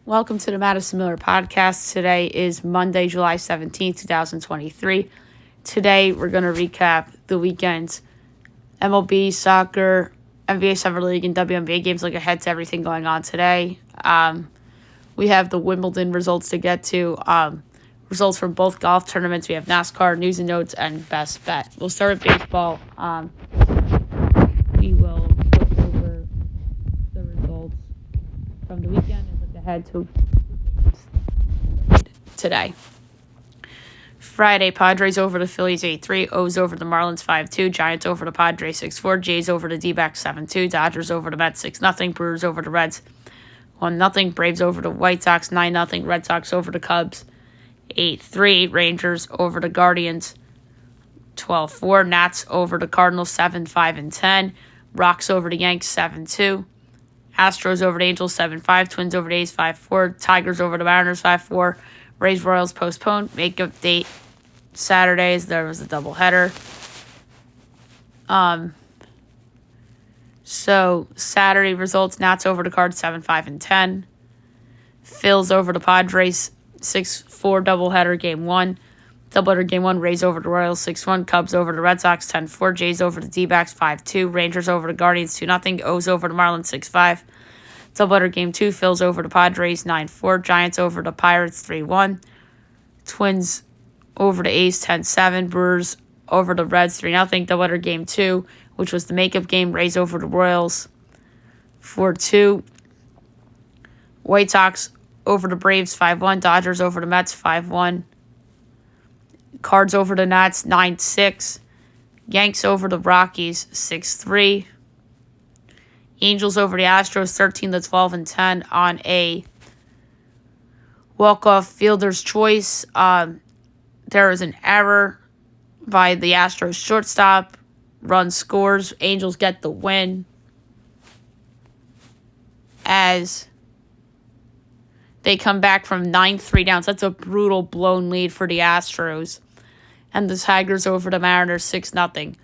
Welcome to the Madison Miller Podcast. Today is Monday, July 17th, 2023. Today, we're going to recap the weekend's MLB, soccer, NBA Summer League, and WNBA games, look ahead to everything going on today. We have the Wimbledon results to get to, results from both golf tournaments. We have NASCAR, news and notes, and best bet. We'll start with baseball. We will look over the results from the weekend and look ahead to today. Friday, Padres over the Phillies 8-3, O's over the Marlins 5-2, Giants over the Padres 6-4, Jays over the D-backs 7-2, Dodgers over the Mets 6-0, Brewers over the Reds 1-0, Braves over the White Sox 9-0, Red Sox over the Cubs 8-3, Rangers over the Guardians 12-4, Nats over the Cardinals 7-5-10, Rocks over the Yanks 7-2, Astros over the Angels 7-5, Twins over the A's 5-4, Tigers over the Mariners 5-4, Rays Royals postponed, makeup date Saturdays. There was a doubleheader. So Saturday results: Nats over the Cards 7-5-10, Phils over the Padres 6-4 doubleheader game 1. Doubleheader game 1, Rays over the Royals 6-1, Cubs over the Red Sox 10-4, Jays over the D-backs 5-2, Rangers over the Guardians 2-0, O's over the Marlins 6-5. Doubleheader game 2, Phils over the Padres 9-4, Giants over the Pirates 3-1, Twins over the A's 10-7, Brewers over the Reds 3-0. Doubleheader game 2, which was the makeup game, Rays over the Royals 4-2, White Sox over the Braves 5-1, Dodgers over the Mets 5-1, Cards over the Nats 9-6, Yanks over the Rockies 6-3, Angels over the Astros 13-12-10 on a walk-off fielder's choice. There was an error by the Astros shortstop. Run scores. Angels get the win as they come back from 9-3 down. So that's a brutal blown lead for the Astros. And the Tigers over the Mariners 6-0.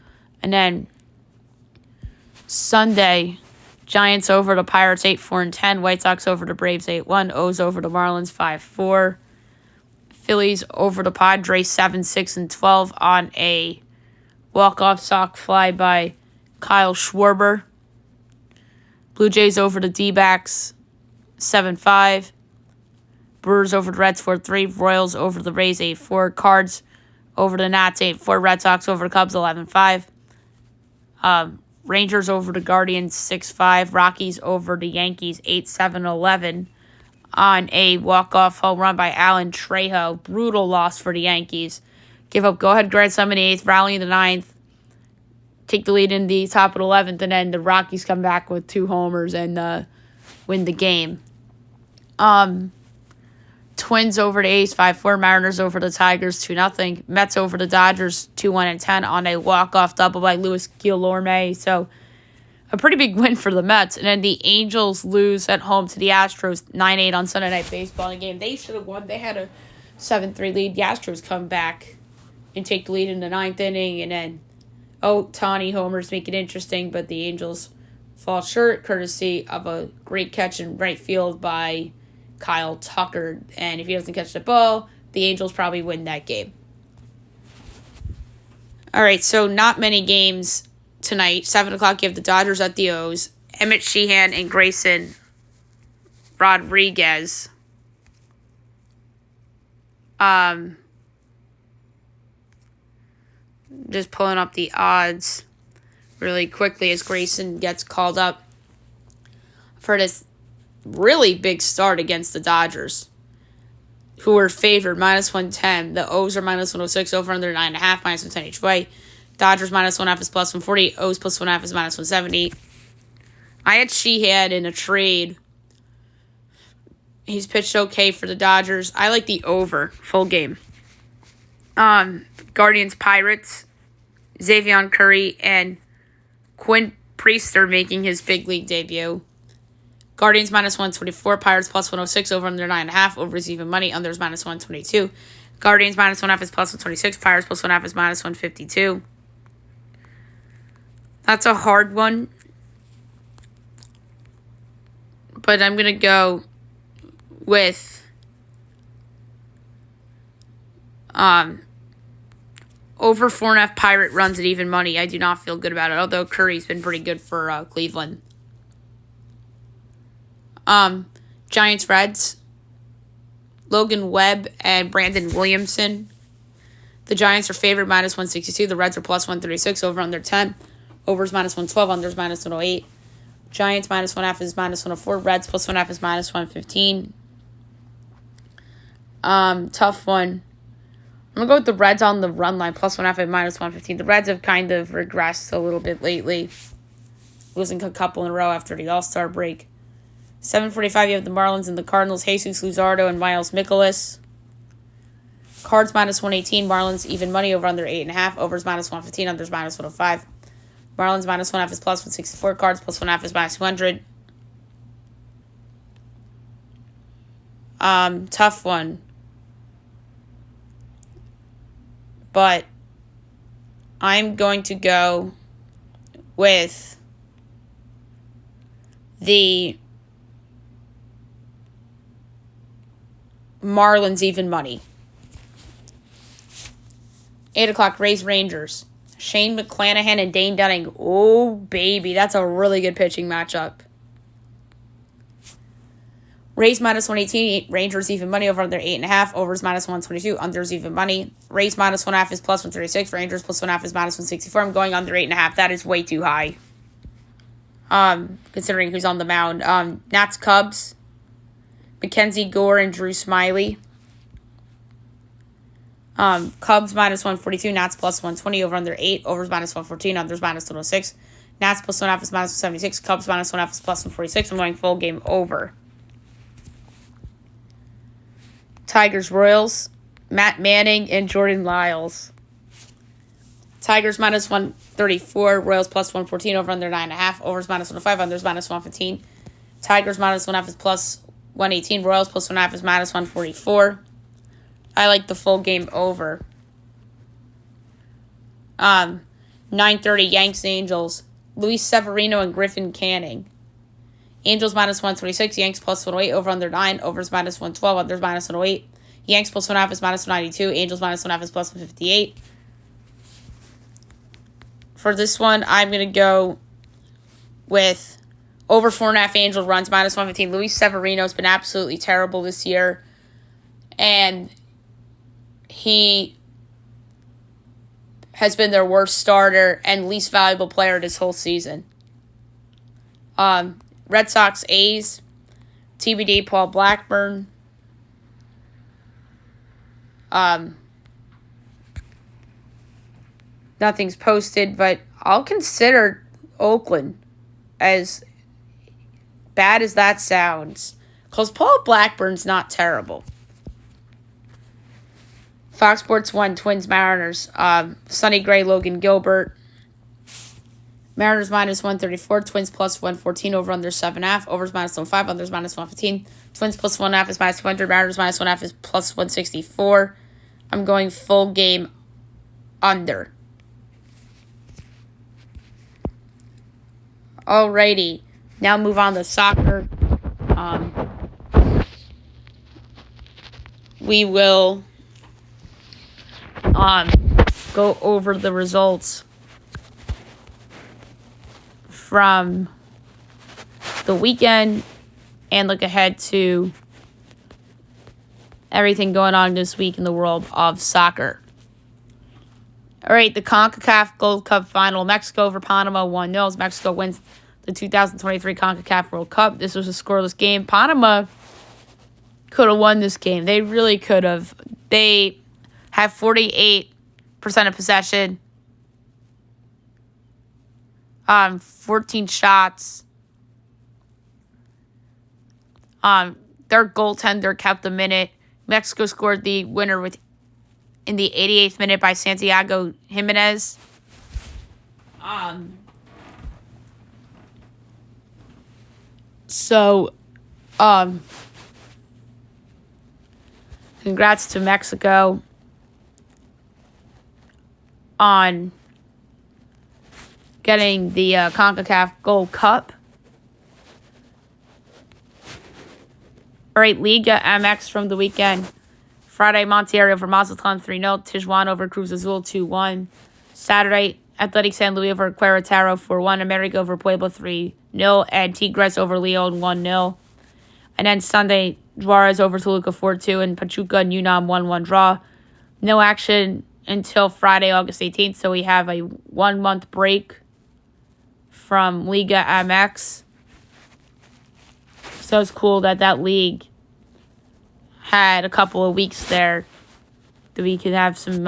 And then Sunday, Giants over the Pirates 8-4-10. White Sox over the Braves 8-1. O's over the Marlins 5-4. Phillies over the Padres 7-6-12 on a walk-off sock fly by Kyle Schwarber. Blue Jays over the D-backs 7-5. Brewers over the Reds 4-3. Royals over the Rays 8-4. Cards over the Nats 8-4. Red Sox over the Cubs 11-5. Rangers over the Guardians 6-5. Rockies over the Yankees 8-7-11 on a walk-off home run by Alan Trejo. Brutal loss for the Yankees. Give up go-ahead grand slam in the 8th, rally in the 9th, take the lead in the top of the 11th, and then the Rockies come back with 2 homers and win the game. Twins over the A's 5-4, Mariners over the Tigers 2-0, Mets over the Dodgers 2-1-10 on a walk-off double by Luis Guillorme. So a pretty big win for the Mets. And then the Angels lose at home to the Astros 9-8 on Sunday Night Baseball in a game they should have won. They had a 7-3 lead. The Astros come back and take the lead in the 9th inning, and then Ohtani homers make it interesting, but the Angels fall short courtesy of a great catch in right field by Kyle Tucker. And if he doesn't catch the ball, the Angels probably win that game. All right, so not many games tonight. 7 o'clock, you have the Dodgers at the O's. Emmett Sheehan and Grayson Rodriguez. Just pulling up the odds really quickly as Grayson gets called up for this really big start against the Dodgers, who were favored -110. The O's are -106, over under 9.5, -110 each way. Dodgers -1.5 is +140. O's +1.5 is -170. I had Sheehan in a trade. He's pitched okay for the Dodgers. I like the over full game. Guardians Pirates, Xavier Curry and Quinn Priester making his big league debut. Guardians -124, Pirates +106, over under 9.5, over is even money, under is -122. Guardians -1.5 is +126, Pirates +1.5 is -152. That's a hard one. But I'm going to go with over 4.5 Pirate runs at even money. I do not feel good about it, although Curry's been pretty good for Cleveland. Giants Reds, Logan Webb and Brandon Williamson. The Giants are favored minus 162. The Reds are plus 136. Over under 10. Overs minus 112. Unders minus 108. Giants minus 1.5 is minus 104. Reds plus 1.5 is minus 115. Tough one. I'm going to go with the Reds on the run line, plus 1.5 at minus 115. The Reds have kind of regressed a little bit lately. Losing a couple in a row after the All-Star break. 7:45, you have the Marlins and the Cardinals. Jesus Luzardo and Miles Mikolas. Cards minus 118. Marlins even money over under 8.5. Overs minus 115. Unders minus 105. Marlins minus 1.5 is plus 164. Cards plus 1.5 is minus 200. Tough one. But I'm going to go with the Marlins even money. 8 o'clock, Rays Rangers. Shane McClanahan and Dane Dunning. Oh, baby. That's a really good pitching matchup. Rays minus 118. Rangers even money over under 8.5. Overs minus 122. Unders even money. Rays minus 1.5 is plus 136. Rangers plus 1.5 is minus 164. I'm going under 8.5. That is way too high. Considering who's on the mound. Nats Cubs. Mackenzie Gore and Drew Smyly. Cubs minus 142, Nats plus 120, over under 8, overs minus 114, unders minus 106. Nats plus 1.5 is minus 176, Cubs minus 1.5 is plus 146. I'm going full game over. Tigers Royals, Matt Manning and Jordan Lyles. Tigers minus 134, Royals plus 114, over under 9.5, overs minus 105, unders minus 115. Tigers minus 1.5 is plus 118, Royals plus 1.5 is minus 144. I like the full game over. 9:30, Yanks Angels. Luis Severino and Griffin Canning. Angels minus 126, Yanks plus 108, over under 9, overs minus 112, unders minus 108. Yanks plus 1.5 is minus 192, Angels minus 1.5 is plus 158. For this one, I'm going to go with over 4.5 Angel runs, minus 115. Luis Severino's been absolutely terrible this year. And he has been their worst starter and least valuable player this whole season. Red Sox A's. TBD Paul Blackburn. Nothing's posted, but I'll consider Oakland, as bad as that sounds, because Paul Blackburn's not terrible. Fox Sports 1, Twins Mariners. Sonny Gray, Logan Gilbert. Mariners minus 134, Twins plus 114, over under 7.5, overs minus 105, unders minus 115. Twins plus 1.5 is minus 200, Mariners minus 1.5 is plus 164. I'm going full game under. Alrighty, now move on to soccer. We will go over the results from the weekend and look ahead to everything going on this week in the world of soccer. All right, the CONCACAF Gold Cup final. Mexico over Panama 1-0. Mexico wins the 2023 CONCACAF World Cup. This was a scoreless game. Panama could have won this game. They really could have. They have 48% of possession. 14 shots. Their goaltender kept a minute. Mexico scored the winner in the 88th minute by Santiago Jimenez. Congrats to Mexico on getting the CONCACAF Gold Cup. All right, Liga MX from the weekend. Friday, Monterrey over Mazatlan 3-0. Tijuana over Cruz Azul 2-1. Saturday, Athletic San Luis over Querétaro 4-1. America over Puebla 3-0. And Tigres over Leon 1-0. And then Sunday, Juarez over Toluca 4-2. And Pachuca and UNAM 1-1 draw. No action until Friday, August 18th. So we have a 1-month break from Liga MX. So it's cool that league had a couple of weeks there that we could have some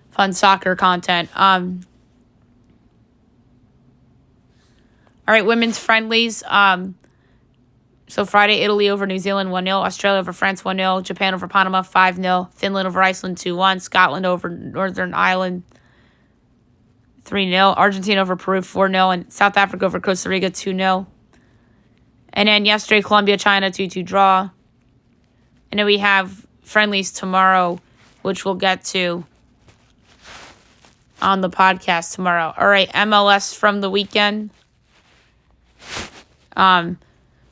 fun soccer content. All right, women's friendlies. So Friday, Italy over New Zealand 1-0. Australia over France 1-0. Japan over Panama 5-0. Finland over Iceland 2-1. Scotland over Northern Ireland 3-0. Argentina over Peru 4-0. And South Africa over Costa Rica 2-0. And then yesterday, Colombia, China 2-2 draw. And then we have friendlies tomorrow, which we'll get to on the podcast tomorrow. All right, MLS from the weekend.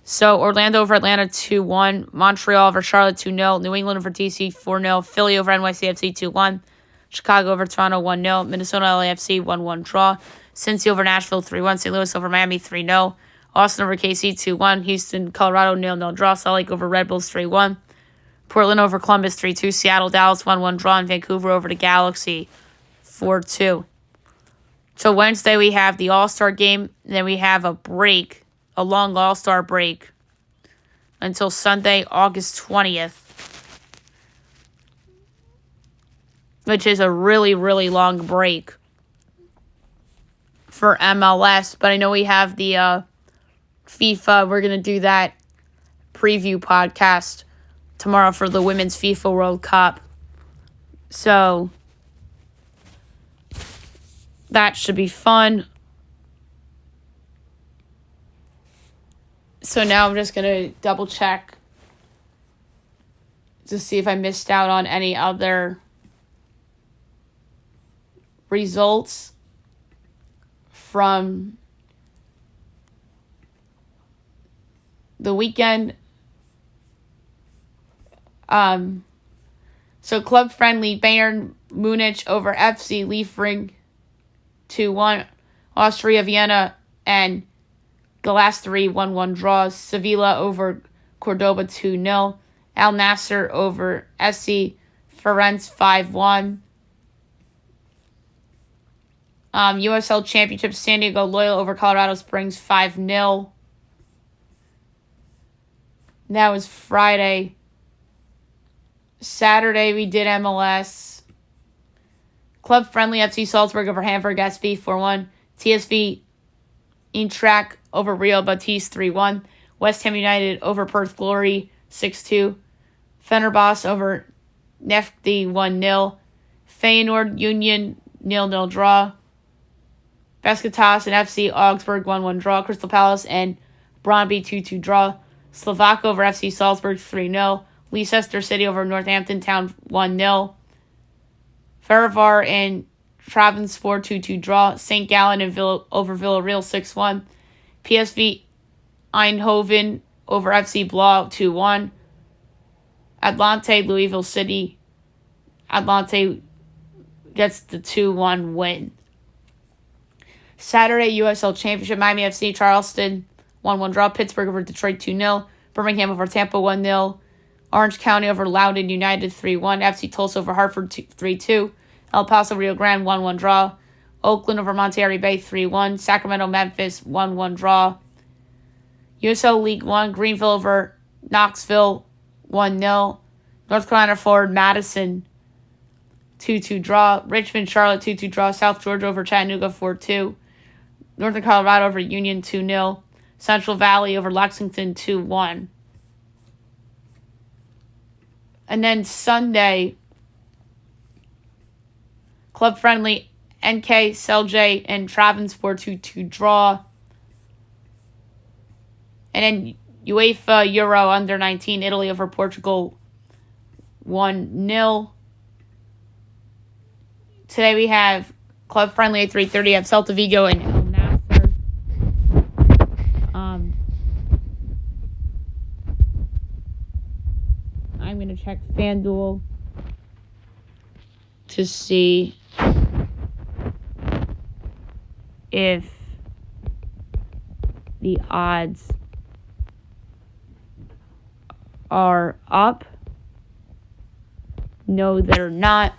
So Orlando over Atlanta 2-1. Montreal over Charlotte 2-0. New England over DC 4-0. Philly over NYCFC 2-1. Chicago over Toronto 1-0. Minnesota LAFC 1-1 draw. Cincy over Nashville 3-1. St. Louis over Miami 3-0. Austin over KC 2-1. Houston, Colorado 0-0 draw. Salt Lake over Red Bulls 3-1. Portland over Columbus 3-2. Seattle, Dallas 1-1 draw. And Vancouver over the Galaxy 4-2. So Wednesday we have the All-Star game. Then we have a break, a long All-Star break until Sunday, August 20th. Which is a really, really long break for MLS. But I know we have the FIFA. We're going to do that preview podcast tomorrow for the Women's FIFA World Cup. So that should be fun. So now I'm just going to double check to see if I missed out on any other results from the weekend. So club friendly, Bayern Munich over FC Liefering 2-1. Austria Vienna and Galatasaray 1-1 draws. Sevilla over Cordoba 2-0. Al Nassr over SC Firenze 5-1. USL Championship, San Diego Loyal over Colorado Springs 5-0. That was Friday. Saturday, we did MLS. Club friendly, FC Salzburg over Hamburg SV 4-1. TSV Eintracht over Real Betis 3-1. West Ham United over Perth Glory 6-2. Fenerbahce over Nefti 1-0. Feyenoord Union 0-0 draw. Besiktas and FC Augsburg 1-1 draw. Crystal Palace and Brøndby 2-2 draw. Slovak over FC Salzburg 3-0. Leicester City over Northampton Town 1-0. Feyenoord and Trabzonspor 2-2 draw. St. Gallen and over Villarreal 6-1. PSV Eindhoven over FC Blau 2-1. Atlante Louisville City. Atlante gets the 2-1 win. Saturday USL Championship, Miami FC Charleston 1-1 draw. Pittsburgh over Detroit 2-0. Birmingham over Tampa 1-0. Orange County over Loudoun United 3-1. FC Tulsa over Hartford 3-2. El Paso Rio Grande 1-1 draw. Oakland over Monterrey Bay 3-1. Sacramento Memphis 1-1 draw. USL League One, Greenville over Knoxville 1-0. North Carolina forward Madison 2-2 draw. Richmond Charlotte 2-2 draw. South Georgia over Chattanooga 4-2. Northern Colorado over Union 2-0. Central Valley over Lexington 2-1. And then Sunday, club friendly, NK, Celje, and Trabzonspor 2-2 draw. And then UEFA Euro Under 19, Italy over Portugal 1-0. Today we have club friendly at 3:30 at Celta Vigo and El Nassr. I'm going to check FanDuel to see if the odds are up. No, they're not.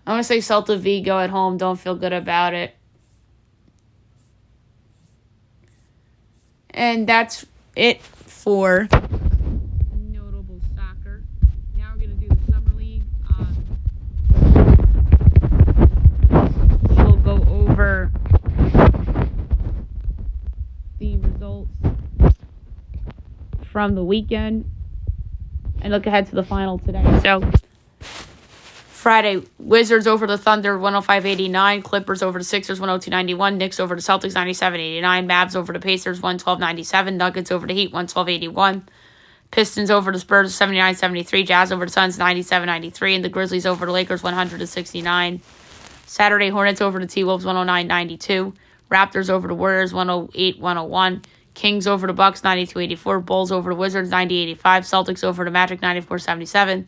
I'm going to say Celta Vigo at home. Don't feel good about it. And that's it for notable soccer. Now we're going to do the Summer League. We'll go over the results from the weekend and look ahead to the final today. So, Friday, Wizards over the Thunder, 105-89. Clippers over the Sixers, 102-91. Knicks over the Celtics, 97-89. Mavs over the Pacers, 112-97. Nuggets over the Heat, 112-81. Pistons over the Spurs, 79-73. Jazz over the Suns, 97-93. And the Grizzlies over the Lakers, 100-69. Saturday, Hornets over the T-Wolves, 109-92. Raptors over the Warriors, 108-101. Kings over the Bucks, 92-84. Bulls over the Wizards, 90-85. Celtics over the Magic, 94-77.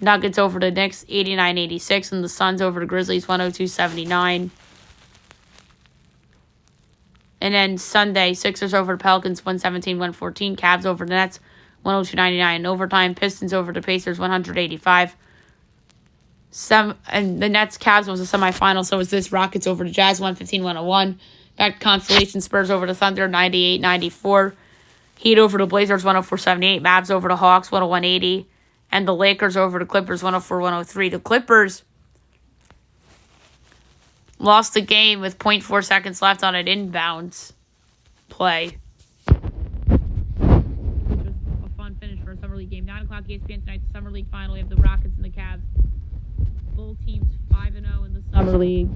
Nuggets over the Knicks, 89-86. And the Suns over the Grizzlies, 102-79. And then Sunday, Sixers over the Pelicans, 117-114. Cavs over the Nets, 102-99. In overtime, Pistons over the Pacers, 185. And the Nets-Cavs was a semifinal, so was this. Rockets over the Jazz, 115-101. Back to consolation, Spurs over the Thunder, 98-94. Heat over the Blazers, 104-78. Mavs over the Hawks, 101-80. And the Lakers over the Clippers, 104-103. The Clippers lost the game with 0.4 seconds left on an inbounds play, which was a fun finish for a Summer League game. 9 o'clock ESPN tonight, the Summer League final. We have the Rockets and the Cavs. Both teams 5-0 in the Summer League.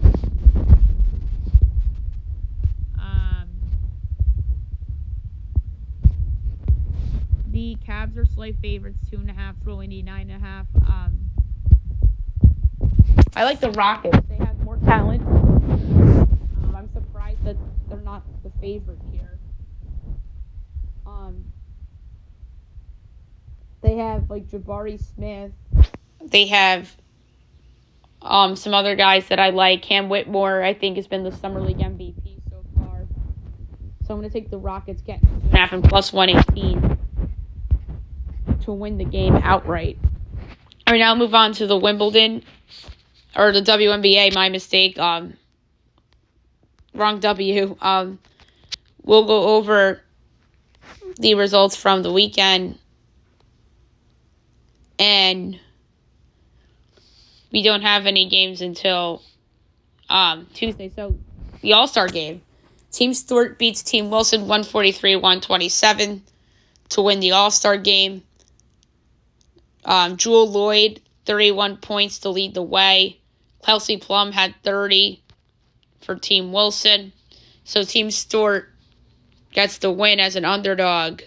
The Cavs are slight favorites, 2.5, throw Indy 9.5. I like the Rockets. They have more talent. I'm surprised that they're not the favorite here. They have like Jabari Smith. They have some other guys that I like. Cam Whitmore, I think, has been the Summer League MVP so far. So I'm going to take the Rockets getting 2.5 and plus 118 to win the game outright. All right, now I'll move on to the Wimbledon, or the WNBA, my mistake. Wrong W. We'll go over the results from the weekend. And we don't have any games until Tuesday. So, the All-Star game. Team Stewart beats Team Wilson 143-127 to win the All-Star game. Jewel Lloyd, 31 points to lead the way. Kelsey Plum had 30 for Team Wilson. So Team Stewart gets the win as an underdog.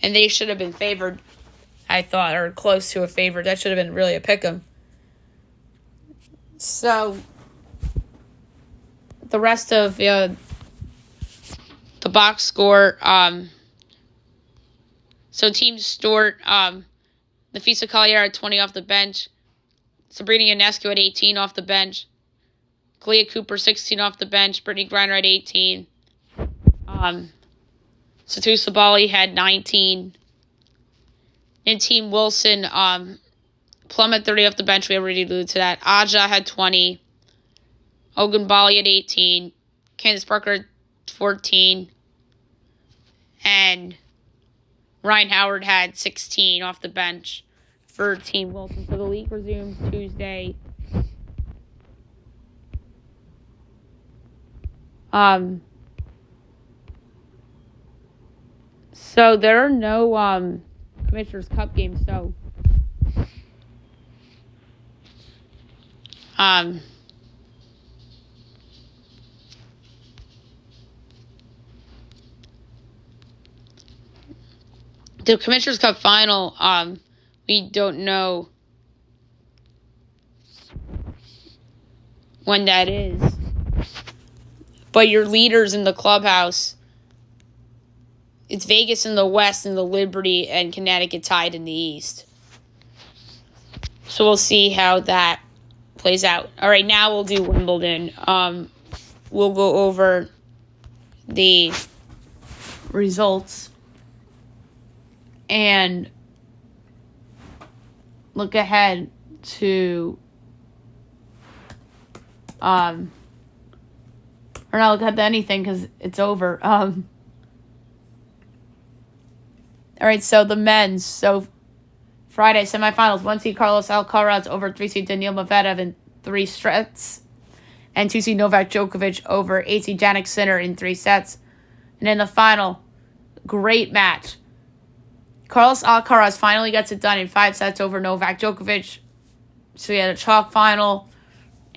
And they should have been favored, I thought, or close to a favorite. That should have been really a pick'em. So the rest of the box score, so Team Stewart, Nafisa Collier had 20 off the bench. Sabrina Ionescu had 18 off the bench. Kalia Cooper, 16 off the bench. Brittany Griner had 18. Satu Sabali had 19. In Team Wilson, Plum had 30 off the bench. We already alluded to that. Aja had 20. Ogunbali had 18. Candace Parker had 14. And Ryan Howard had 16 off the bench for Team Wilson. So the league resumes Tuesday. So there are no Commissioner's Cup games. So the Commissioner's Cup final, we don't know when that is. But your leaders in the clubhouse, it's Vegas in the West and the Liberty and Connecticut tied in the East. So we'll see how that plays out. All right, now we'll do Wimbledon. We'll go over the results and look ahead to or not look ahead to anything because it's over. All right, so the men's. So Friday semifinals: 1 seed Carlos Alcaraz over 3 seed Daniil Medvedev in 3 sets, and 2 seed Novak Djokovic over 8 seed Jannik Sinner in 3 sets. And in the final, great match. Carlos Alcaraz finally gets it done in 5 sets over Novak Djokovic. So we had a chalk final,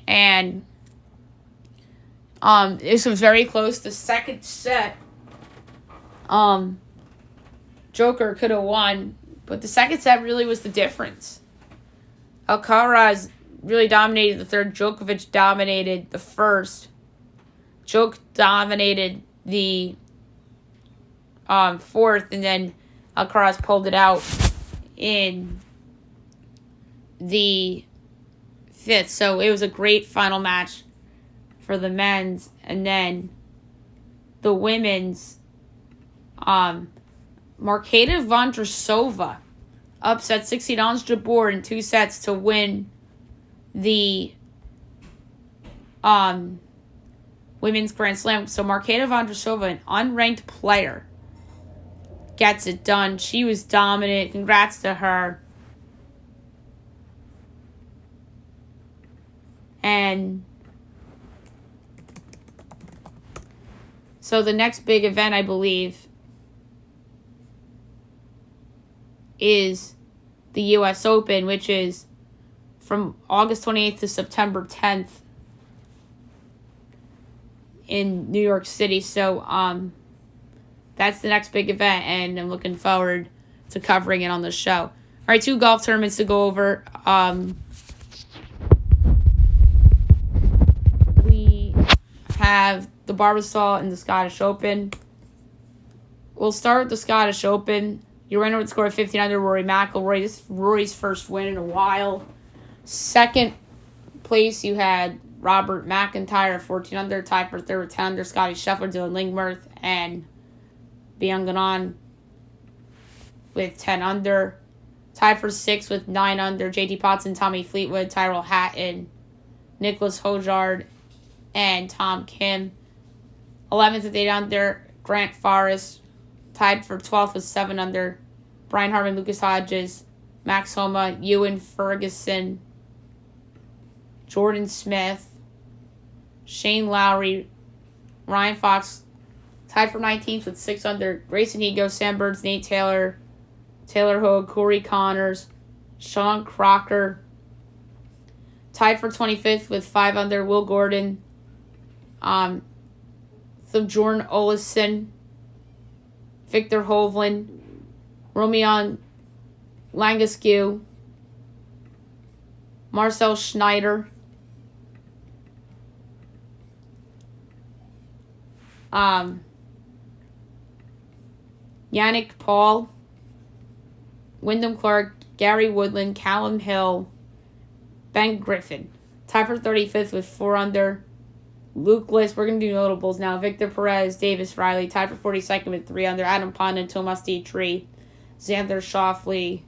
and this was very close. The second set, Joker could have won, but the second set really was the difference. Alcaraz really dominated the third. Djokovic dominated the first. Djokovic dominated the fourth, and then Alcaraz pulled it out in the fifth. So it was a great final match for the men's. And then the women's, Marketa Vondrousova upset 6 seed Ons Jabeur in 2 sets to win the women's Grand Slam. So Marketa Vondrousova, an unranked player, gets it done. She was dominant. Congrats to her. And so the next big event, I believe, is the U.S. Open, which is from August 28th to September 10th in New York City. So that's the next big event, and I'm looking forward to covering it on the show. All right, 2 golf tournaments to go over. We have the Barbasol and the Scottish Open. We'll start with the Scottish Open. Your winner would score 15 under Rory McIlroy. This is Rory's first win in a while. Second place, you had Robert McIntyre, 14 under, tied for third with 10 under. Scotty Scheffler, Dylan Lingmerth, and Bian Gagnon with 10 under. Tied for 6th with 9 under. JT Potson, Tommy Fleetwood, Tyrell Hatton, Nicholas Hojard, and Tom Kim. 11th with 8 under. Grant Forrest, tied for 12th with 7 under. Brian Harman, Lucas Hodges, Max Homa, Ewan Ferguson, Jordan Smith, Shane Lowry, Ryan Fox, tied for 19th with 6 under. Grayson Higo, Sam Burns, Nate Taylor, Taylor Hogue, Corey Connors, Sean Crocker, tied for 25th with 5 under. Will Gordon, Jordan Olison, Victor Hovland, Romion Langescu, Marcel Schneider, Yannick Paul, Wyndham Clark, Gary Woodland, Callum Hill, Ben Griffin. Tied for 35th with 4 under. Luke List, we're going to do notables now. Victor Perez, Davis Riley, tied for 42nd with 3 under. Adam Pond and Tomas Dietrich, Xander Schauffele,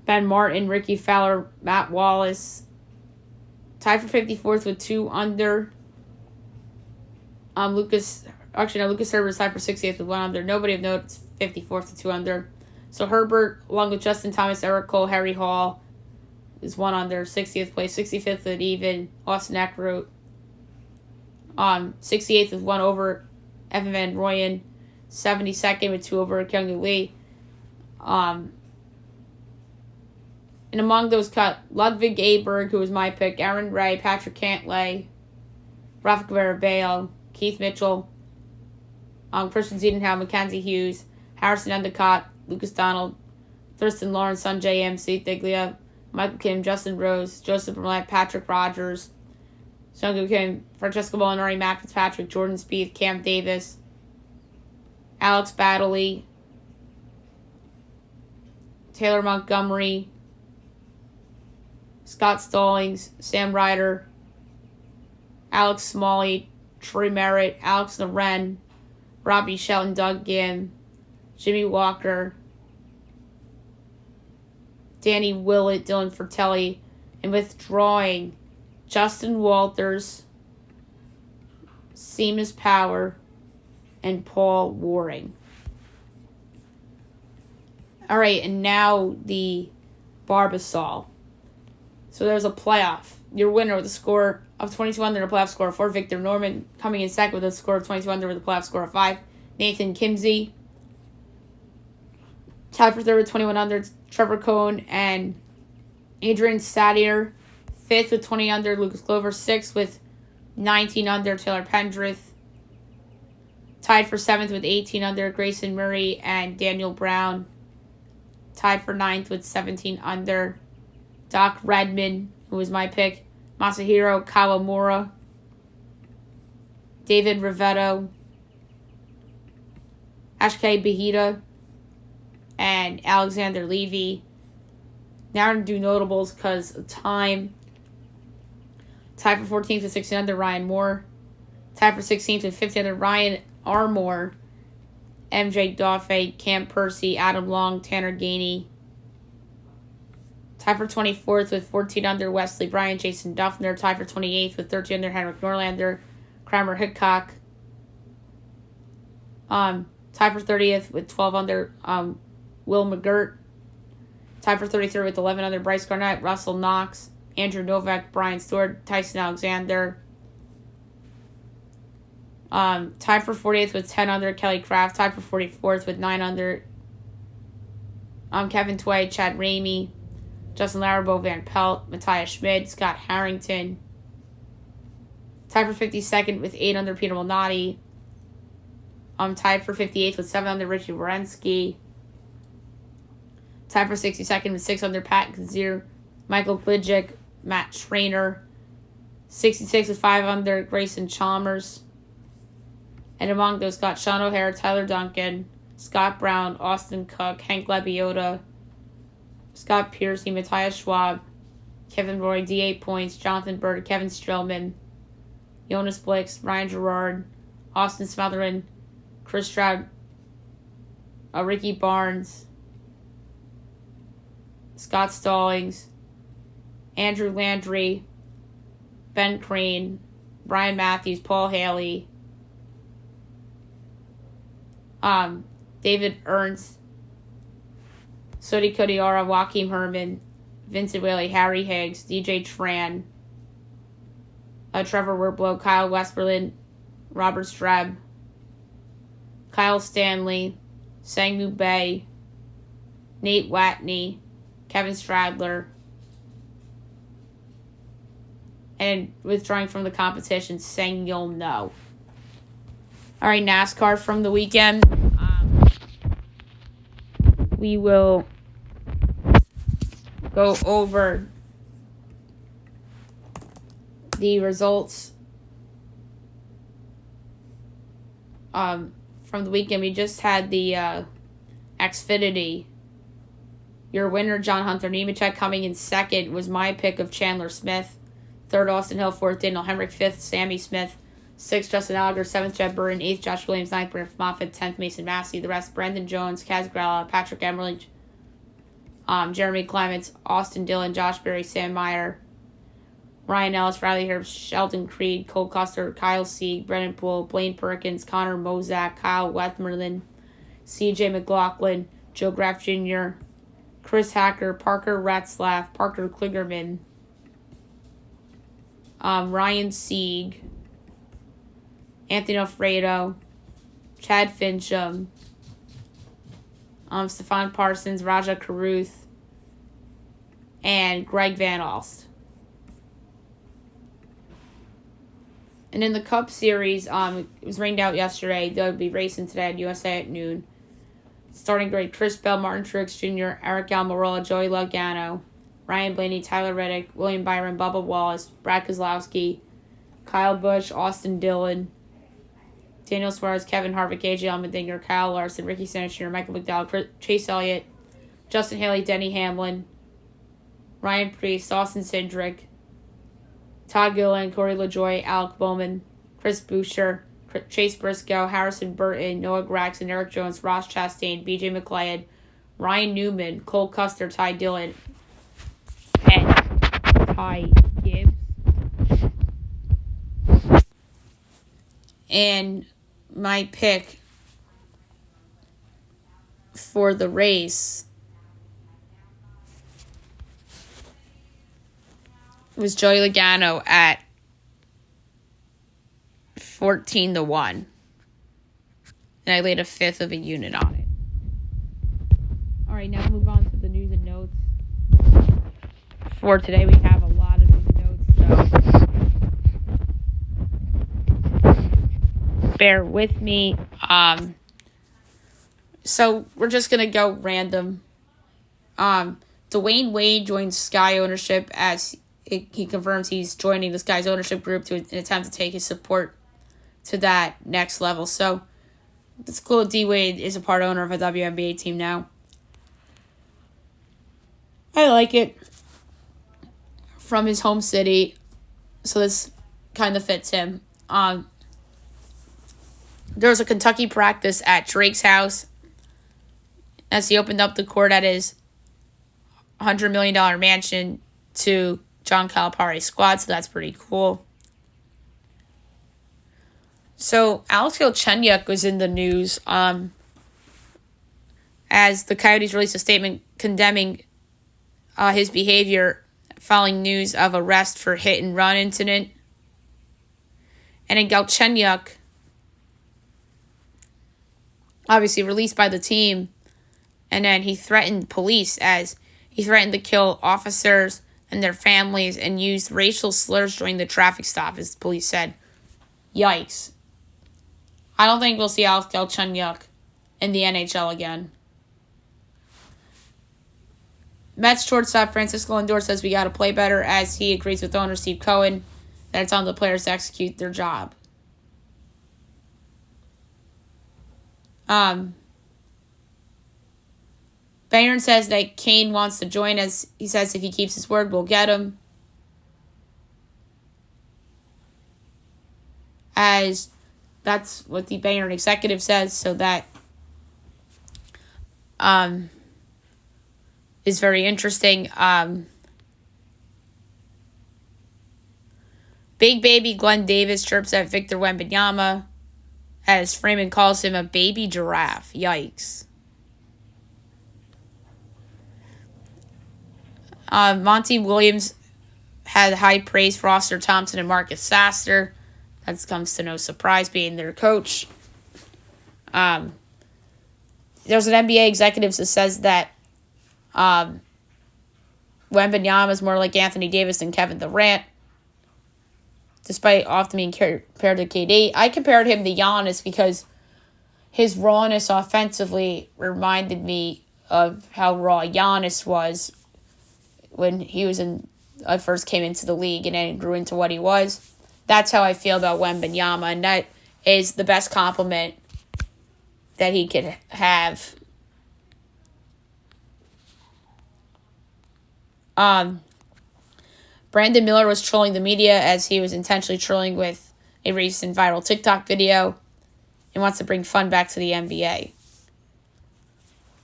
Ben Martin, Ricky Fowler, Matt Wallace, tied for 54th with 2 under. Lucas Herbert's tied for 60th with 1 under. Nobody of note, it's 54th with 2 under. So Herbert, along with Justin Thomas, Eric Cole, Harry Hall, is 1 under, 60th place. 65th with even Austin Eckroat. 68th with 1 over Evan Van Rooyen. 72nd with 2 over Kyung Lee. And among those cut, Ludwig Aberg, who was my pick, Aaron Ray, Patrick Cantlay, Rafa Cabrera Bale, Keith Mitchell, Christian Ziedenhout, Mackenzie Hughes, Harrison Endicott, Lucas Donald, Thurston Lawrence, Sanjay MC, Thiglia, Michael Kim, Justin Rose, Joseph Burnett, Patrick Rogers, Sungwoo Kim, Francesco Molinari, Matt Fitzpatrick, Jordan Spieth, Cam Davis, Alex Baddeley, Taylor Montgomery, Scott Stallings, Sam Ryder, Alex Smalley, Troy Merritt, Alex Loren, Robbie Shelton, Doug Ginn, Jimmy Walker, Danny Willett, Dylan Fratelli, and withdrawing Justin Walters, Seamus Power, and Paul Waring. All right, and now the Barbasol. So there's a playoff. Your winner with a score of 22 under, a playoff score of 4. Victor Norman coming in second with a score of 22 under with a playoff score of 5. Nathan Kimsey. Tied for third with 21 under, Trevor Cohn and Adrian Sadier. Fifth with 20 under, Lucas Glover. Sixth with 19 under, Taylor Pendrith. Tied for seventh with 18 under, Grayson Murray and Daniel Brown. Tied for ninth with 17 under, Doc Redman, who was my pick, Masahiro Kawamura, David Rivetto, Ashkei Bahita, and Alexander Levy. Now I'm going to do notables because of time. Tied for 14th with 16 under, Ryan Moore. Tied for 16th with 15 under, Ryan Armour, MJ Daffey, Cam Percy, Adam Long, Tanner Gainey. Tied for 24th with 14 under, Wesley Bryant, Jason Duffner. Tied for 28th with 13 under, Henrik Norlander, Kramer Hickok. Tied for 30th with 12 under, Will McGirt. Tied for 33rd with 11 under, Bryce Garnett, Russell Knox, Andrew Novak, Brian Stewart, Tyson Alexander. Tied for 40th with 10 under, Kelly Craft. Tied for 44th with 9 under, Kevin Tway, Chad Ramey, Justin Larrabo, Van Pelt, Matthias Schmid, Scott Harrington. Tied for 52nd with 8 under, Peter Malnati. Tied for 58th with 7 under, Richie Wierenski. Tied for 62nd with 6 under, Pat Kazir, Michael Glidgick, Matt Schrainer. 66 with 5 under, Grayson Chalmers. And among those got Sean O'Hare, Tyler Duncan, Scott Brown, Austin Cook, Hank Lebioda, Scott Piercy, Matthias Schwab, Kevin Roy, D8 points, Jonathan Bird, Kevin Strelman, Jonas Blix, Ryan Gerard, Austin Smotherin, Chris Stroud, Ricky Barnes, Scott Stallings, Andrew Landry, Ben Crane, Brian Matthews, Paul Haley, David Ernst, Sodi Kodiara, Joaquim Herman, Vincent Whaley, Harry Higgs, DJ Tran, Trevor Werblow, Kyle Westberlin, Robert Streb, Kyle Stanley, Sangmu Bay, Nate Watney, Kevin Stradler, and withdrawing from the competition, Sang Yul No. All right, NASCAR from the weekend. We will go over the results from the weekend. We just had the Xfinity. Your winner, John Hunter Nemechek, coming in second was my pick of Chandler Smith. Third, Austin Hill. Fourth, Daniel Hemrick. Fifth, Sammy Smith. Sixth, Justin Allgaier. Seventh, Jed Burton. Eighth, Josh Williams. Ninth, Brent Moffitt. 10th, Mason Massey. The rest, Brendan Jones, Kaz Grella, Patrick Emmerlich, Jeremy Clements, Austin Dillon, Josh Berry, Sam Meyer, Ryan Ellis, Riley Herbst, Sheldon Creed, Cole Custer, Kyle Sieg, Brennan Poole, Blaine Perkins, Connor Mozak, Kyle Westmerlin, CJ McLaughlin, Joe Graff Jr., Chris Hacker, Parker Ratzlaff, Parker Kligerman, Ryan Sieg, Anthony Alfredo, Chad Fincham, Stefan Parsons, Raja Caruth, and Greg Van Alst. And in the Cup Series, it was rained out yesterday. They'll be racing today at USA at noon. Starting grade, Chris Bell, Martin Truex Jr., Eric Almirola, Joey Logano, Ryan Blaney, Tyler Reddick, William Byron, Bubba Wallace, Brad Keselowski, Kyle Busch, Austin Dillon, Daniel Suarez, Kevin Harvick, AJ Allmendinger, Kyle Larson, Ricky Stenhouse Jr., Michael McDowell, Chase Elliott, Justin Haley, Denny Hamlin, Ryan Priest, Austin Cindric, Todd Gilliland, Corey LaJoie, Alec Bowman, Chris Boucher, Chase Briscoe, Harrison Burton, Noah Gregson, Eric Jones, Ross Chastain, BJ McLeod, Ryan Newman, Cole Custer, Ty Dillon, and Ty Gibbs. And my pick for the race was Joey Logano at 14-1. And I laid a fifth of a unit on it. All right, now move on to the news and notes. For today, we have a lot of news and notes, so bear with me. So we're just going to go random. Dwayne Wade joins Sky ownership as he confirms he's joining the Sky's ownership group to an attempt to take his support to that next level. So it's cool D. Wade is a part owner of a WNBA team now. I like it. From his home city. So this kind of fits him. There was a Kentucky practice at Drake's house as he opened up the court at his $100 million mansion to John Calipari's squad, so that's pretty cool. So Alex Galchenyuk was in the news as the Coyotes released a statement condemning his behavior following news of arrest for hit-and-run incident. And in Galchenyuk, obviously released by the team, and then he threatened police as he threatened to kill officers and their families and used racial slurs during the traffic stop, as the police said. Yikes. I don't think we'll see Alex Galchenyuk in the NHL again. Mets shortstop Francisco Lindor says we got to play better as he agrees with owner Steve Cohen that it's on the players to execute their job. Bayern says that Kane wants to join as he says if he keeps his word, we'll get him. As that's what the Bayern executive says, so that is very interesting. Big baby Glenn Davis chirps at Victor Wembanyama as Freeman calls him a baby giraffe. Yikes. Monty Williams had high praise for Foster Thompson and Marcus Sasser. That comes to no surprise, being their coach. There's an NBA executive that says that Wembanyama is more like Anthony Davis than Kevin Durant, despite often being compared to KD. I compared him to Giannis because his rawness offensively reminded me of how raw Giannis was when he was first came into the league and then grew into what he was. That's how I feel about Wembanyama, and that is the best compliment that he could have. Brandon Miller was trolling the media as he was intentionally trolling with a recent viral TikTok video and wants to bring fun back to the NBA.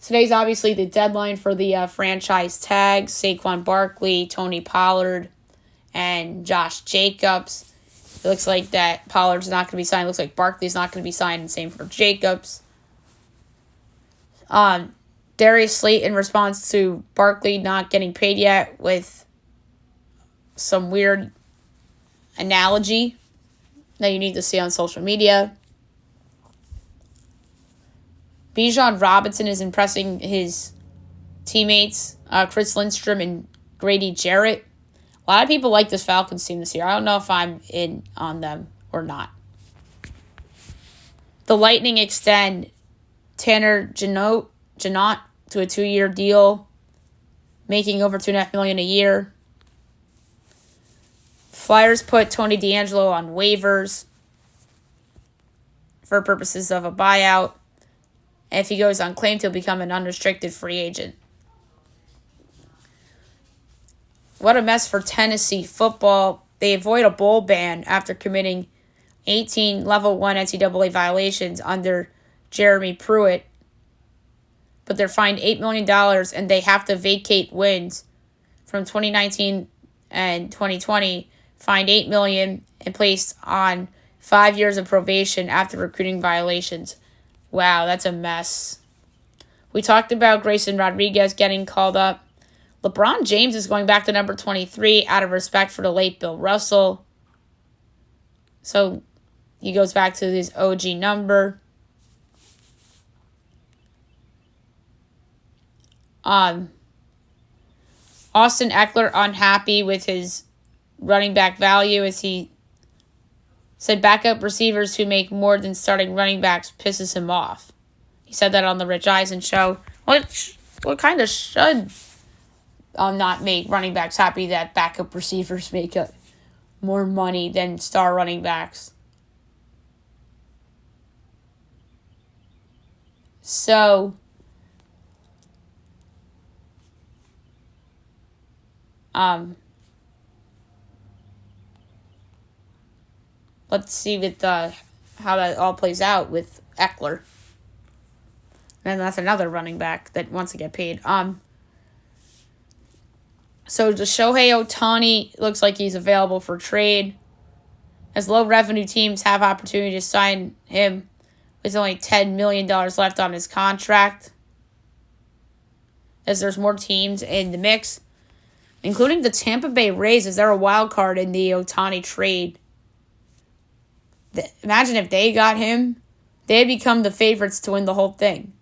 Today's obviously the deadline for the franchise tags. Saquon Barkley, Tony Pollard, and Josh Jacobs. It looks like that Pollard's not going to be signed. It looks like Barkley's not going to be signed, and same for Jacobs. Darius Slayton responds to Barkley not getting paid yet with some weird analogy that you need to see on social media. Bijan Robinson is impressing his teammates, Chris Lindstrom and Grady Jarrett. A lot of people like this Falcons team this year. I don't know if I'm in on them or not. The Lightning extend Tanner Janot to a 2-year deal, making over $2.5 million a year. Flyers put Tony DeAngelo on waivers for purposes of a buyout. And if he goes unclaimed, he'll become an unrestricted free agent. What a mess for Tennessee football. They avoid a bowl ban after committing 18 Level 1 NCAA violations under Jeremy Pruitt. But they're fined $8 million and they have to vacate wins from 2019 and 2020, fined $8 million and placed on 5 years of probation after recruiting violations. Wow, that's a mess. We talked about Grayson Rodriguez getting called up. LeBron James is going back to number 23 out of respect for the late Bill Russell. So he goes back to his OG number. Austin Eckler unhappy with his running back value as he said backup receivers who make more than starting running backs pisses him off. He said that on the Rich Eisen show. What kind of should not make running backs happy that backup receivers make more money than star running backs? So, let's see with how that all plays out with Eckler. And that's another running back that wants to get paid. So the Shohei Ohtani looks like he's available for trade, as low revenue teams have opportunity to sign him with only $10 million left on his contract, as there's more teams in the mix, including the Tampa Bay Rays, as they're a wild card in the Ohtani trade. Imagine if they got him, they'd become the favorites to win the whole thing.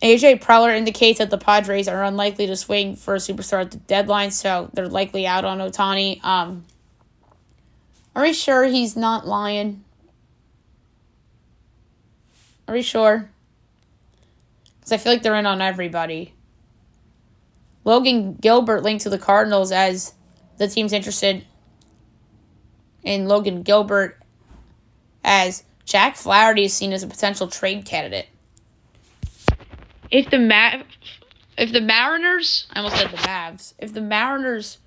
AJ Preller indicates that the Padres are unlikely to swing for a superstar at the deadline, so they're likely out on Ohtani. Are we sure he's not lying? Are we sure? Because I feel like they're in on everybody. Logan Gilbert linked to the Cardinals, as the team's interested in Logan Gilbert, as Jack Flaherty is seen as a potential trade candidate. If the Mariners, I almost said the Mavs, if the Mariners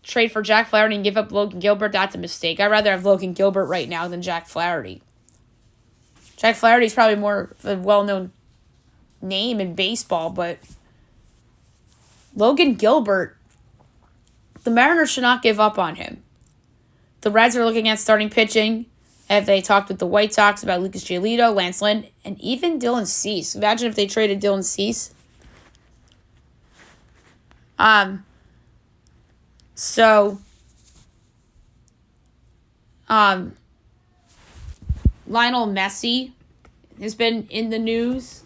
trade for Jack Flaherty and give up Logan Gilbert, that's a mistake. I'd rather have Logan Gilbert right now than Jack Flaherty. Jack Flaherty's probably more of a well-known name in baseball, but Logan Gilbert, the Mariners should not give up on him. The Reds are looking at starting pitching. Have they talked with the White Sox about Lucas Giolito, Lance Lynn, and even Dylan Cease? Imagine if they traded Dylan Cease. Lionel Messi has been in the news.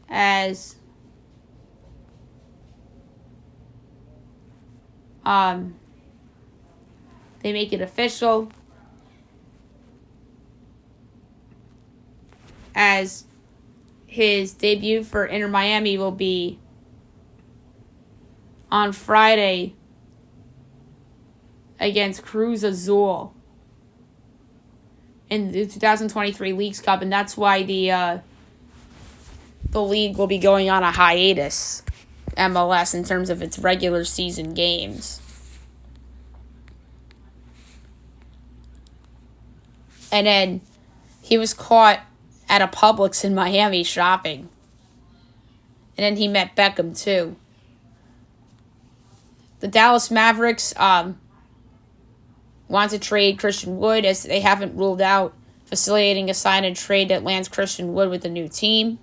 As they make it official, as his debut for Inter Miami will be on Friday against Cruz Azul in the 2023 Leagues Cup, and that's why the league will be going on a hiatus, MLS, in terms of its regular season games. And then he was caught at a Publix in Miami shopping. And then he met Beckham too. The Dallas Mavericks want to trade Christian Wood, as they haven't ruled out facilitating a sign and trade that lands Christian Wood with a new team.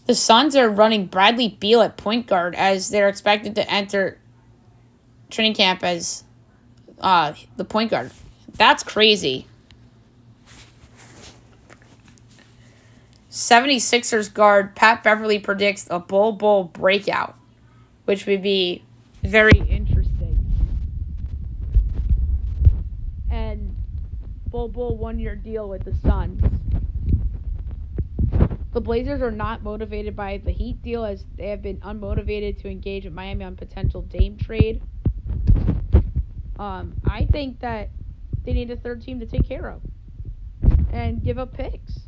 The Suns are running Bradley Beal at point guard, as they're expected to enter training camp as the point guard. That's crazy. 76ers guard Pat Beverly predicts a Bull breakout, which would be very interesting. And Bull 1-year deal with the Suns. The Blazers are not motivated by the Heat deal, as they have been unmotivated to engage with Miami on potential Dame trade. I think that they need a third team to take care of. and give up picks.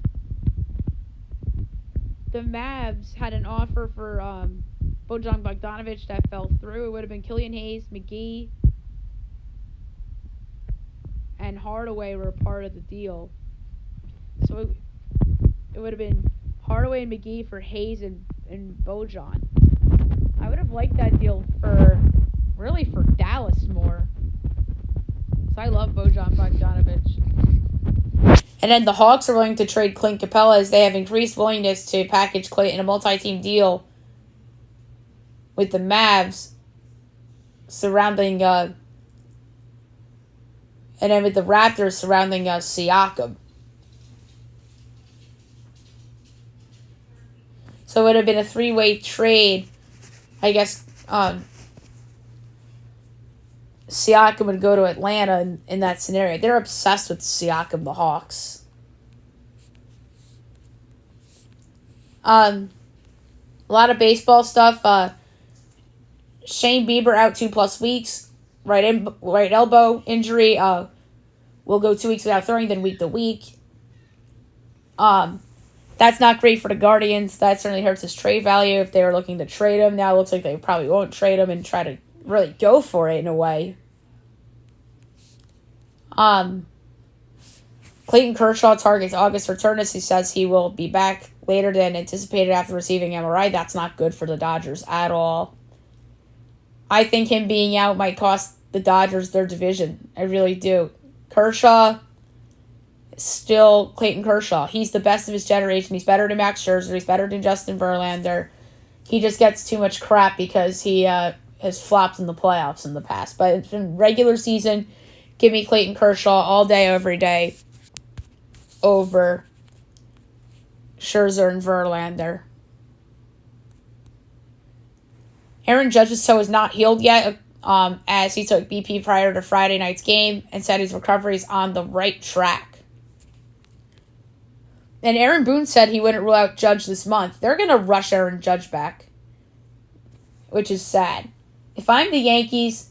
The Mavs had an offer for Bojan Bogdanovic that fell through. It would have been Killian Hayes, McGee, and Hardaway were part of the deal. So it would have been Hardaway and McGee for Hayes and Bojan. I would have liked that deal for Dallas more. So I love Bojan Bogdanovic. And then the Hawks are willing to trade Clint Capella as they have increased willingness to package Clint in a multi-team deal with the Mavs surrounding, and then with the Raptors surrounding Siakam. So it would have been a three-way trade. I guess Siakam would go to Atlanta in that scenario. They're obsessed with Siakam, the Hawks. A lot of baseball stuff. Shane Bieber out 2+ weeks. Right elbow injury. Will go 2 weeks without throwing, then week to week. That's not great for the Guardians. That certainly hurts his trade value if they were looking to trade him. Now it looks like they probably won't trade him and try to really go for it in a way. Clayton Kershaw targets August return as he says he will be back later than anticipated after receiving MRI. That's not good for the Dodgers at all. I think him being out might cost the Dodgers their division. I really do. Kershaw, still Clayton Kershaw. He's the best of his generation. He's better than Max Scherzer. He's better than Justin Verlander. He just gets too much crap because he has flopped in the playoffs in the past. But in regular season, give me Clayton Kershaw all day, every day over Scherzer and Verlander. Aaron Judge's toe is not healed yet, as he took BP prior to Friday night's game and said his recovery is on the right track. And Aaron Boone said he wouldn't rule out Judge this month. They're going to rush Aaron Judge back, which is sad. If I'm the Yankees,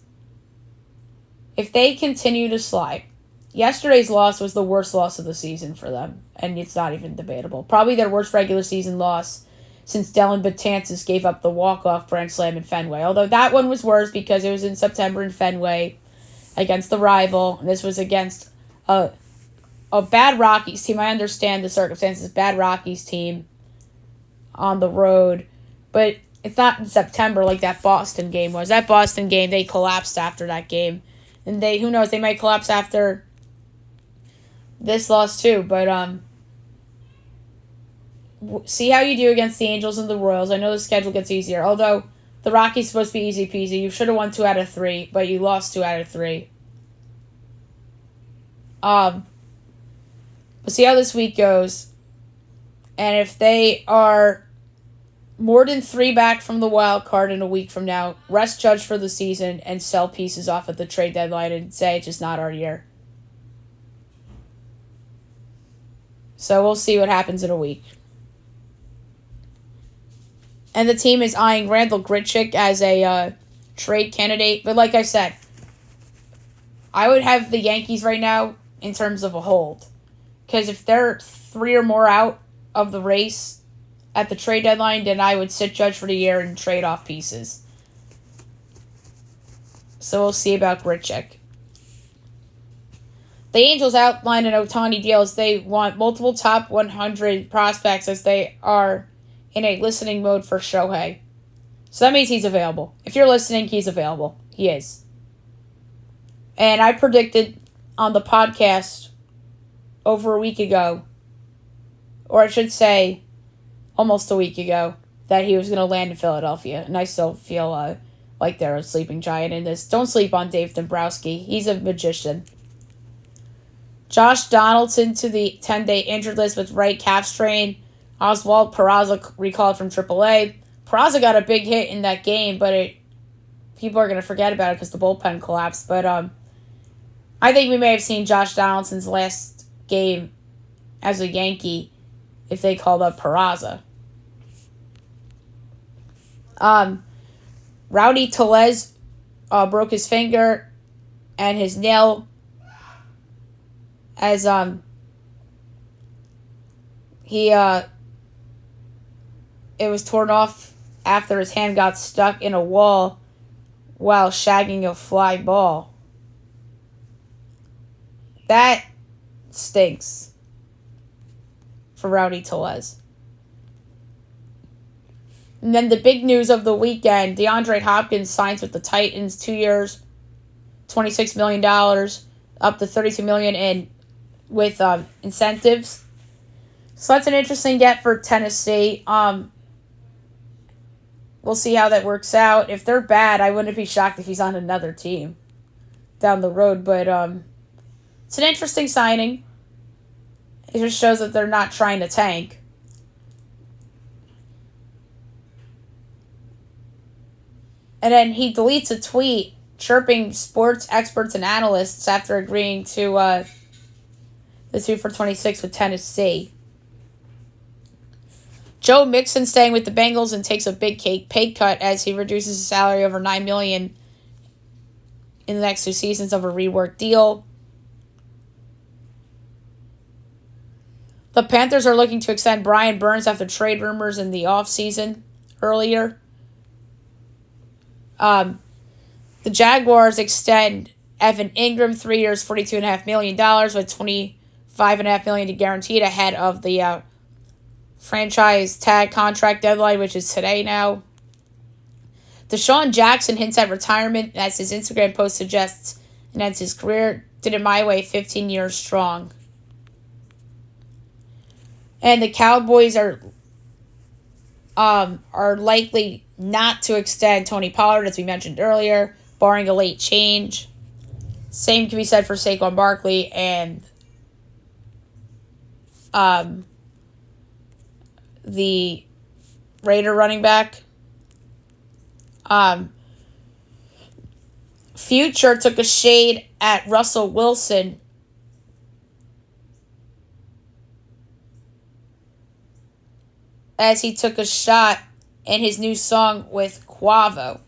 if they continue to slide, yesterday's loss was the worst loss of the season for them, and it's not even debatable. Probably their worst regular season loss since Dellin Betances gave up the walk-off grand slam in Fenway. Although that one was worse because it was in September in Fenway against the rival. And this was against a bad Rockies team. I understand the circumstances. Bad Rockies team on the road. But it's not in September like that Boston game was. That Boston game, they collapsed after that game. And who knows, they might collapse after this loss too. But see how you do against the Angels and the Royals. I know the schedule gets easier. Although the Rockies supposed to be easy peasy. You should have won 2 out of 3, but you lost 2 out of 3. We'll see how this week goes. And if they are more than 3 back from the wild card in a week from now, rest Judge for the season and sell pieces off at the trade deadline and say it's just not our year. So we'll see what happens in a week. And the team is eyeing Randall Grichuk as a trade candidate. But like I said, I would have the Yankees right now in terms of a hold. Because if they're 3 or more out of the race at the trade deadline, then I would sit Judge for the year and trade off pieces. So we'll see about Grichuk. The Angels outlined an Ohtani deal as they want multiple top 100 prospects as they are in a listening mode for Shohei. So that means he's available. If you're listening, he's available. He is. And I predicted on the podcast over a week ago, or I should say almost a week ago, that he was going to land in Philadelphia. And I still feel like they're a sleeping giant in this. Don't sleep on Dave Dombrowski. He's a magician. Josh Donaldson to the 10-day injured list with right calf strain. Oswald Peraza recalled from AAA. Peraza got a big hit in that game, but people are going to forget about it because the bullpen collapsed. But I think we may have seen Josh Donaldson's last game as a Yankee if they called up Peraza. Rowdy Tellez broke his finger and his nail as it was torn off after his hand got stuck in a wall while shagging a fly ball. That stinks for Rowdy Tellez. And then the big news of the weekend, DeAndre Hopkins signs with the Titans, 2 years, $26 million, up to $32 million with incentives. So that's an interesting get for Tennessee. We'll see how that works out. If they're bad, I wouldn't be shocked if he's on another team down the road. But it's an interesting signing. It just shows that they're not trying to tank. And then he deletes a tweet chirping sports experts and analysts after agreeing to the 2 for 26 with Tennessee. Joe Mixon staying with the Bengals and takes a big pay cut as he reduces his salary over $9 million in the next 2 seasons of a reworked deal. The Panthers are looking to extend Brian Burns after trade rumors in the offseason earlier. The Jaguars extend Evan Ingram 3 years, $42.5 million with $25.5 million to guaranteed ahead of the franchise tag contract deadline, which is today now. Deshaun Jackson hints at retirement as his Instagram post suggests and ends his career. Did it my way, 15 years strong. And the Cowboys are likely not to extend Tony Pollard, as we mentioned earlier, barring a late change. Same can be said for Saquon Barkley and the Raider running back. Future took a shade at Russell Wilson as he took a shot in his new song with Quavo.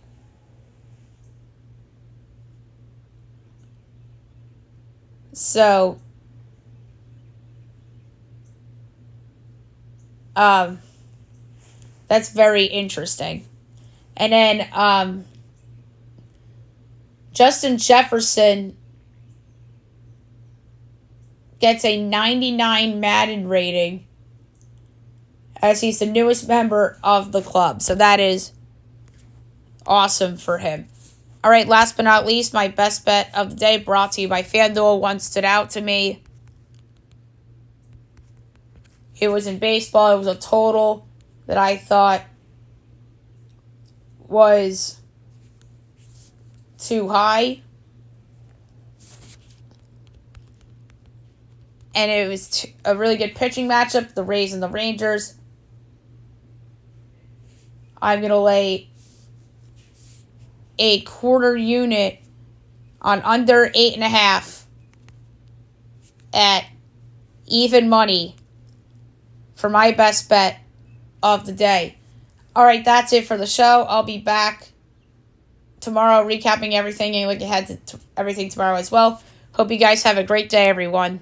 So, that's very interesting. And then, Justin Jefferson gets a 99 Madden rating as he's the newest member of the club. So that is awesome for him. All right, last but not least, my best bet of the day brought to you by FanDuel. One stood out to me. It was in baseball. It was a total that I thought was too high. And it was a really good pitching matchup, the Rays and the Rangers. I'm going to lay a quarter unit on under 8.5 at even money for my best bet of the day. All right, that's it for the show. I'll be back tomorrow recapping everything and look ahead to everything tomorrow as well. Hope you guys have a great day, everyone.